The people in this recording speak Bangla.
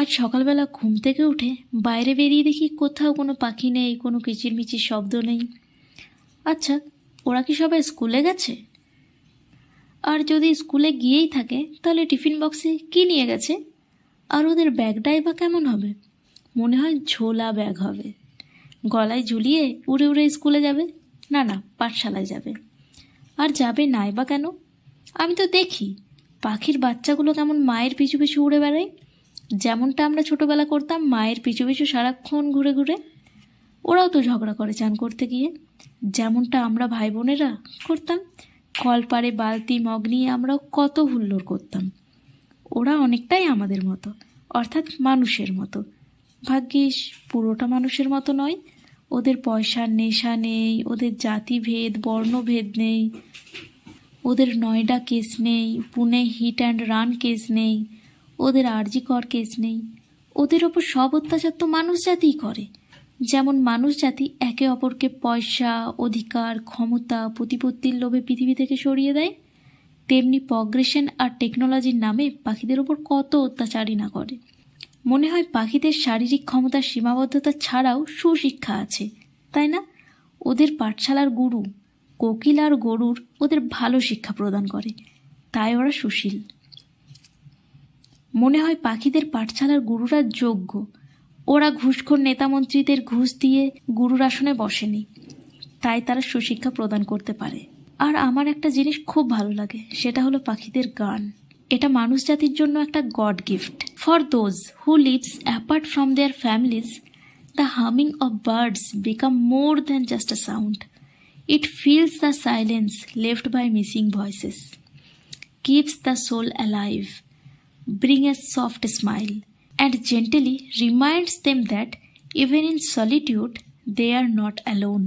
আজ সকালবেলা ঘুম থেকে উঠে বাইরে বেরিয়ে দেখি কোথাও কোনো পাখি নেই, কোনো কিচিরমিচির শব্দ নেই। আচ্ছা, ওরা কি সবাই স্কুলে গেছে? আর যদি স্কুলে গিয়েই থাকে তাহলে টিফিন বক্সে কী নিয়ে গেছে? আর ওদের ব্যাগটাই বা কেমন হবে? মনে হয় ঝোলা ব্যাগ হবে। গলায় ঝুলিয়ে উড়ে উড়ে স্কুলে যাবে? না না, পাঠশালায় যাবে। আর যাবে নাই বা কেন? আমি তো দেখি পাখির বাচ্চাগুলো কেমন মায়ের পিছু পিছু উড়ে বেড়ায়, যেমনটা আমরা ছোটোবেলা করতাম মায়ের পিছু পিছু সারাক্ষণ ঘুরে ঘুরে। ওরাও তো ঝগড়া করে চান করতে গিয়ে, যেমনটা আমরা ভাই বোনেরা করতাম। কলপাড়ে বালতি মগ নিয়ে আমরাও কত হুল্লোড় করতাম। ওরা অনেকটাই আমাদের মতো, অর্থাৎ মানুষের মতো। ভাগ্যিস পুরোটা মানুষের মতো নয়। ওদের পয়সার নেশা নেই, ওদের জাতিভেদ বর্ণভেদ নেই, ওদের নয়ডা কেস নেই, Pune hit and run case নেই, ওদের আরজিকর কেস নেই। ওদের ওপর সব অত্যাচার তো মানুষ জাতিই করে। যেমন মানুষ জাতি একে অপরকে পয়সা, অধিকার, ক্ষমতা, প্রতিপত্তির লোভে পৃথিবী থেকে সরিয়ে দেয়, তেমনি প্রগ্রেশন আর টেকনোলজির নামে পাখিদের ওপর কত অত্যাচারই না করে। মনে হয় পাখিদের শারীরিক ক্ষমতার সীমাবদ্ধতা ছাড়াও সুশিক্ষা আছে, তাই না? ওদের পাঠশালার গুরু কোকিল আর গরুর ওদের ভালো শিক্ষা প্রদান করে, তাই ওরা সুশীল। মনে হয় পাখিদের পাঠশালার গুরুরা যোগ্য। ওরা ঘুষখোর নেতামন্ত্রীদের ঘুষ দিয়ে গুরুর আসনে বসেনি, তাই তারা সুশিক্ষা প্রদান করতে পারে। আর আমার একটা জিনিস খুব ভালো লাগে, সেটা হলো পাখিদের গান। এটা মানুষ জাতির জন্য একটা God gift. For those who lives apart from their families, the humming of birds become more than just a sound. It fills the silence left by missing voices, keeps the soul alive, brings a soft smile, and gently reminds them that even in solitude they are not alone.